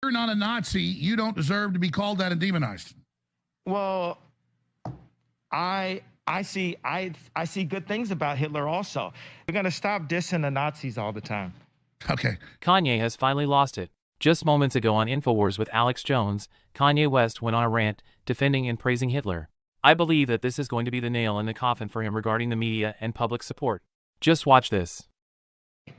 You're not a Nazi. You don't deserve to be called that and demonized. Well, I see good things about Hitler also. We're gonna stop dissing the Nazis all the time. Okay. Kanye has finally lost it. Just moments ago on InfoWars with Alex Jones, Kanye West went on a rant defending and praising Hitler. I believe that this is going to be the nail in the coffin for him regarding the media and public support. Just watch this.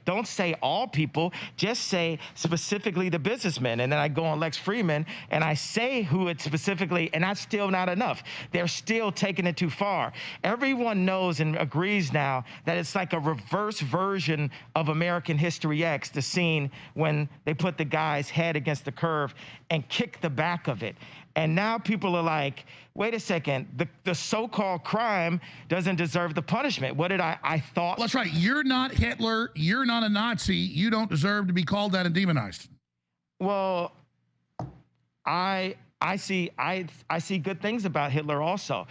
Don't say all people, just say specifically the businessmen. And then I go on Lex Fridman and I say who it's specifically, and that's still not enough. They're still taking it too far. Everyone knows and agrees now that it's like a reverse version of American History X, the scene when they put the guy's head against the curve and kick the back of it. And now people are like, wait a second, the so-called crime doesn't deserve the punishment. What did I thought? Well, that's right. You're not Hitler. You're not a Nazi. You don't deserve to be called that and demonized. Well, I see good things about Hitler also.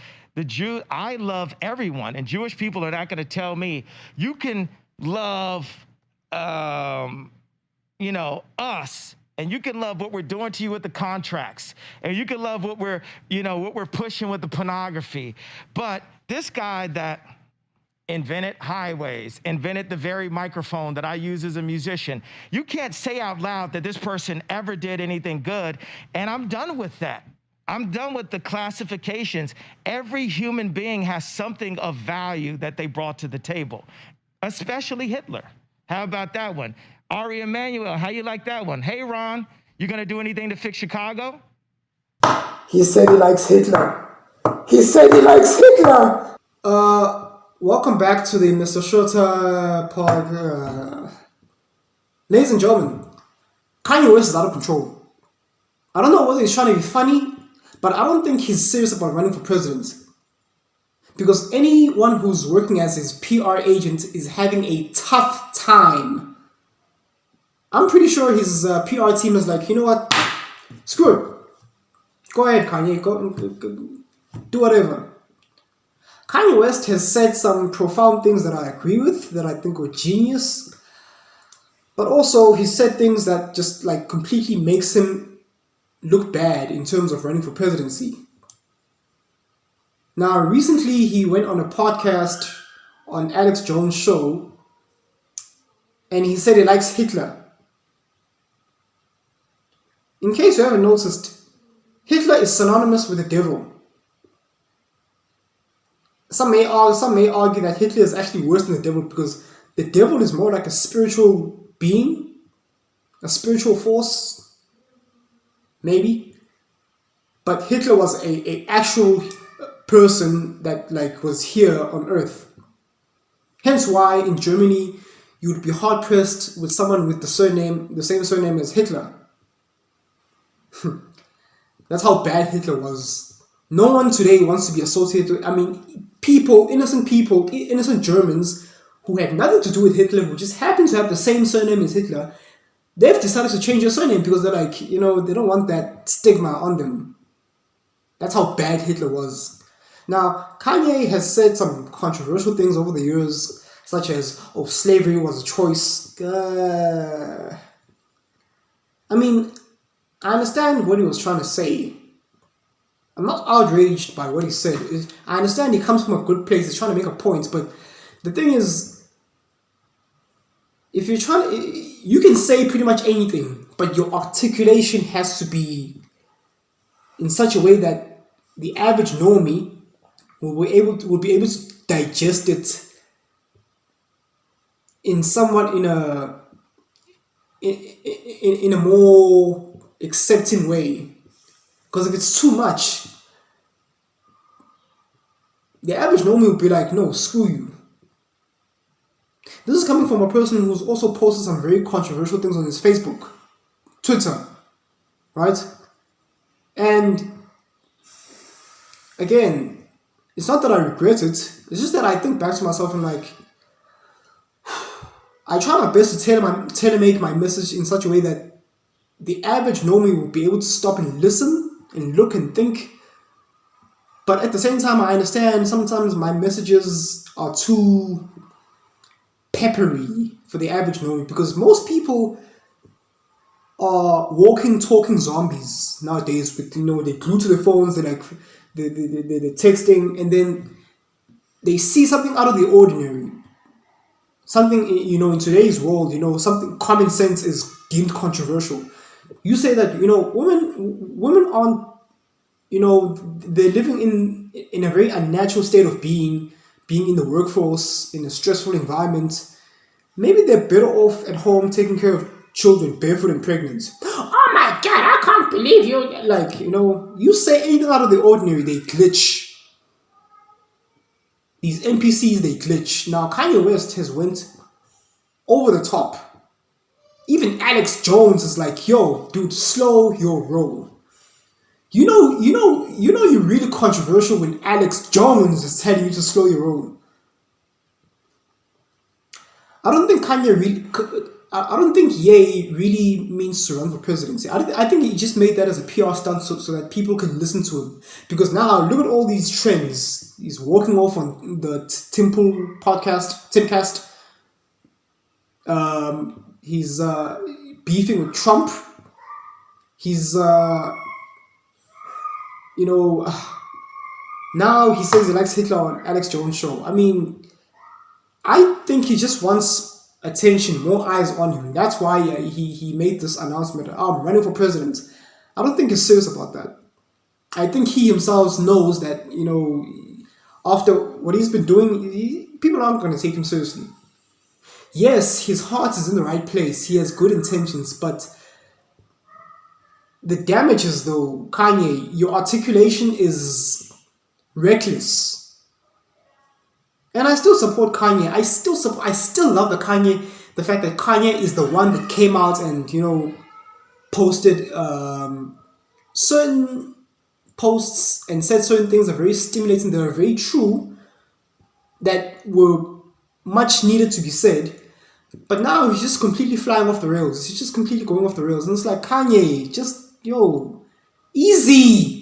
I love everyone, and Jewish people are not going to tell me you can love, us. And you can love what we're doing to you with the contracts. And you can love what we're pushing with the pornography. But this guy that invented highways, invented the very microphone that I use as a musician, you can't say out loud that this person ever did anything good. And I'm done with that. I'm done with the classifications. Every human being has something of value that they brought to the table, especially Hitler. How about that one? Ari Emanuel, how you like that one? Hey, Ron, you gonna do anything to fix Chicago? He said he likes Hitler. He said he likes Hitler. Welcome back to the Mr. Shorter pod. Ladies and gentlemen, Kanye West is out of control. I don't know whether he's trying to be funny, but I don't think he's serious about running for president. Because anyone who's working as his PR agent is having a tough time. I'm pretty sure his PR team is like, you know what? Screw it. Go ahead, Kanye. Go do whatever. Kanye West has said some profound things that I agree with, that I think were genius. But also, he said things that just like completely makes him look bad in terms of running for presidency. Now, recently he went on a podcast on Alex Jones' show, and he said he likes Hitler. In case you haven't noticed, Hitler is synonymous with the devil. Some may argue that Hitler is actually worse than the devil because the devil is more like a spiritual being, a spiritual force, maybe. But Hitler was a actual person that like was here on Earth. Hence why in Germany you would be hard pressed with someone with the same surname as Hitler. That's how bad Hitler was. No one today wants to be associated with, innocent Germans who had nothing to do with Hitler, who just happened to have the same surname as Hitler. They've decided to change their surname because they're like, they don't want that stigma on them. That's how bad Hitler was. Now, Kanye has said some controversial things over the years, such as, slavery was a choice. I understand what he was trying to say. I'm not outraged by what he said. I understand he comes from a good place. He's trying to make a point. But the thing is, if you're you can say pretty much anything, but your articulation has to be in such a way that the average normie will be able to digest it in a more accepting way. Because if it's too much, the average normie will be like, no, screw you. This is coming from a person who's also posted some very controversial things on his Facebook, Twitter, right? And again, it's not that I regret it. It's just that I think back to myself and like, I try my best to tailor make my message in such a way that the average normie will be able to stop and listen and look and think. But at the same time, I understand sometimes my messages are too peppery for the average normie because most people are walking, talking zombies nowadays. With they're glued to their phones, they're like they're texting, and then they see something out of the ordinary. Something in today's world, something common sense is deemed controversial. You say that women aren't, they're living in a very unnatural state of being in the workforce in a stressful environment. Maybe they're better off at home taking care of children barefoot and pregnant. Oh my god, I can't believe you. Like, you say anything out of the ordinary, they glitch. These NPCs, they glitch. Now, Kanye West has went over the top. Even Alex Jones is like, yo, dude, slow your roll. You're really controversial when Alex Jones is telling you to slow your roll. I don't think Ye really means to run for presidency. I think he just made that as a PR stunt so that people can listen to him. Because now, look at all these trends. He's walking off on the Timcast. He's beefing with Trump. He's, now he says he likes Hitler on Alex Jones' show. I mean, I think he just wants attention, more eyes on him. That's why he made this announcement. I'm running for president. I don't think he's serious about that. I think he himself knows that, after what he's been doing, people aren't going to take him seriously. Yes, his heart is in the right place. He has good intentions, but the damages, though, Kanye, your articulation is reckless. And I still support Kanye. I still love the fact that Kanye is the one that came out and, posted certain posts and said certain things that are very stimulating, that are very true, that were much needed to be said. But now he's just completely flying off the rails. He's just completely going off the rails. And it's like, Kanye, just, easy.